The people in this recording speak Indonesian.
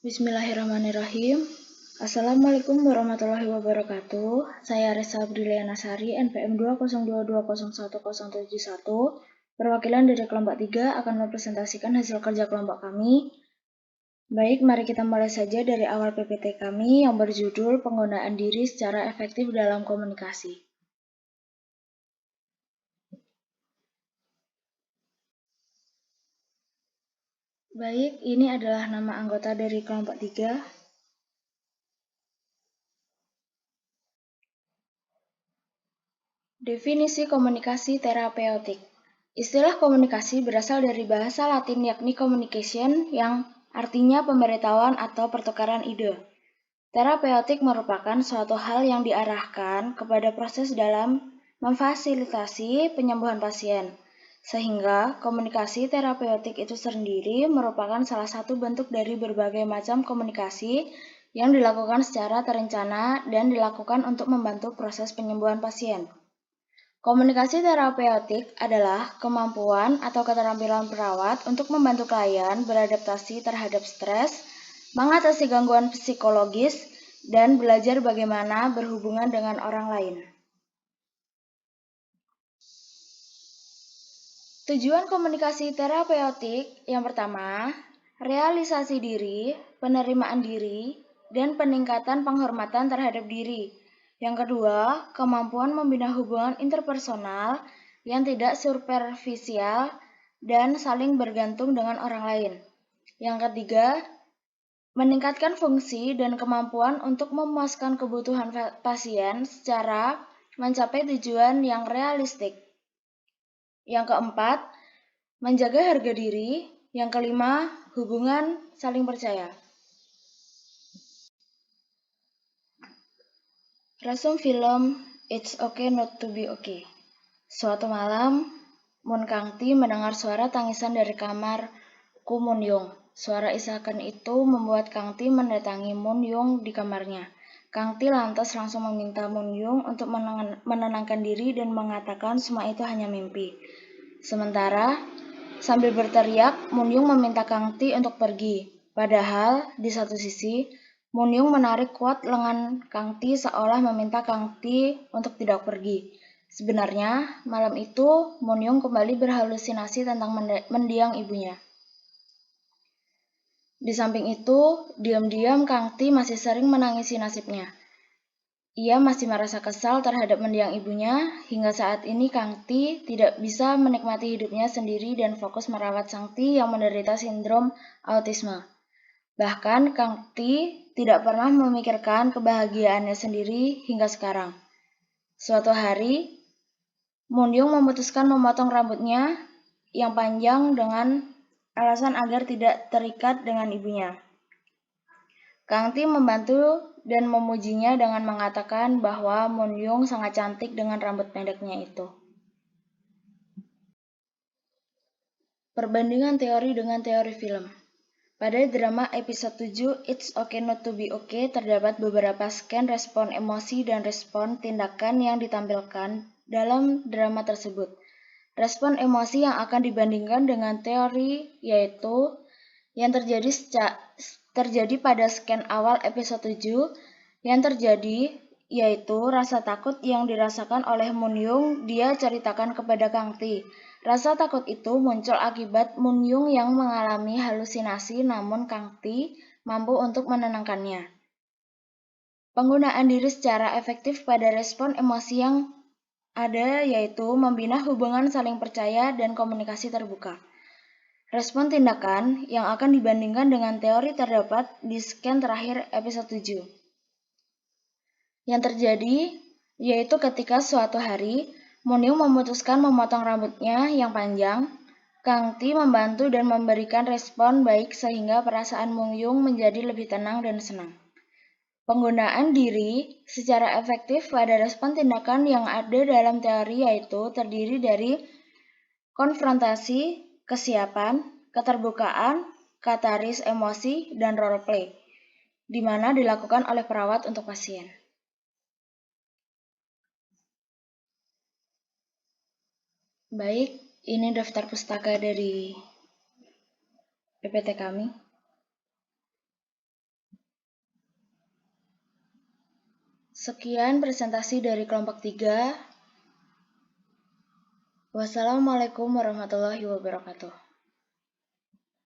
Bismillahirrahmanirrahim. Assalamualaikum warahmatullahi wabarakatuh. Saya Resa Briliana Sari, NPM 202201071, perwakilan dari kelompok 3 akan mempresentasikan hasil kerja kelompok kami. Baik, mari kita mulai saja dari awal PPT kami yang berjudul Penggunaan Diri Secara Efektif dalam Komunikasi. Baik, ini adalah nama anggota dari kelompok 3. Definisi komunikasi terapeutik. Istilah komunikasi berasal dari bahasa Latin yakni communication yang artinya pemberitahuan atau pertukaran ide. Terapeutik merupakan suatu hal yang diarahkan kepada proses dalam memfasilitasi penyembuhan pasien. Sehingga komunikasi terapeutik itu sendiri merupakan salah satu bentuk dari berbagai macam komunikasi yang dilakukan secara terencana dan dilakukan untuk membantu proses penyembuhan pasien. Komunikasi terapeutik adalah kemampuan atau keterampilan perawat untuk membantu klien beradaptasi terhadap stres, mengatasi gangguan psikologis, dan belajar bagaimana berhubungan dengan orang lain. Tujuan komunikasi terapeutik yang pertama, realisasi diri, penerimaan diri, dan peningkatan penghormatan terhadap diri. Yang kedua, kemampuan membina hubungan interpersonal yang tidak superficial dan saling bergantung dengan orang lain. Yang ketiga, meningkatkan fungsi dan kemampuan untuk memuaskan kebutuhan pasien secara mencapai tujuan yang realistik. Yang keempat, menjaga harga diri. Yang kelima, hubungan saling percaya. Resum film It's Okay Not to Be Okay. Suatu malam, Moon Kangti mendengar suara tangisan dari kamar Ku Moon Young. Suara isakan itu membuat Kangti mendatangi Moon Young di kamarnya. Kangti lantas langsung meminta Moon Young untuk menenangkan diri dan mengatakan semua itu hanya mimpi. Sementara, sambil berteriak, Moon Young meminta Kangti untuk pergi. Padahal, di satu sisi, Moon Young menarik kuat lengan Kangti seolah meminta Kangti untuk tidak pergi. Sebenarnya, malam itu, Moon Young kembali berhalusinasi tentang mendiang ibunya. Di samping itu, diam-diam Kangti masih sering menangisi nasibnya. Ia masih merasa kesal terhadap mendiang ibunya, hingga saat ini Kangti tidak bisa menikmati hidupnya sendiri dan fokus merawat Sangti yang menderita sindrom autisme. Bahkan Kangti tidak pernah memikirkan kebahagiaannya sendiri hingga sekarang. Suatu hari, Moon Young memutuskan memotong rambutnya yang panjang dengan alasan agar tidak terikat dengan ibunya. Kangti membantu dan memujinya dengan mengatakan bahwa Moon Young sangat cantik dengan rambut pendeknya itu. Perbandingan teori dengan teori film. Pada drama episode 7 It's Okay Not to Be Okay terdapat beberapa scan respon emosi dan respon tindakan yang ditampilkan dalam drama tersebut. Respon emosi yang akan dibandingkan dengan teori yaitu yang terjadi pada scan awal episode 7 yang terjadi yaitu rasa takut yang dirasakan oleh Moon Young dia ceritakan kepada Kangti. Rasa takut itu muncul akibat Moon Young yang mengalami halusinasi namun Kangti mampu untuk menenangkannya. Penggunaan diri secara efektif pada respon emosi yang ada yaitu membina hubungan saling percaya dan komunikasi terbuka. Respon tindakan yang akan dibandingkan dengan teori terdapat di scan terakhir episode 7. Yang terjadi yaitu ketika suatu hari, Moon Young memutuskan memotong rambutnya yang panjang, Kangti membantu dan memberikan respon baik sehingga perasaan Moon Young menjadi lebih tenang dan senang. Penggunaan diri secara efektif pada respon tindakan yang ada dalam teori yaitu terdiri dari konfrontasi, kesiapan, keterbukaan, kataris emosi, dan role play, di mana dilakukan oleh perawat untuk pasien. Baik, ini daftar pustaka dari PPT kami. Sekian presentasi dari kelompok 3. Wassalamualaikum warahmatullahi wabarakatuh.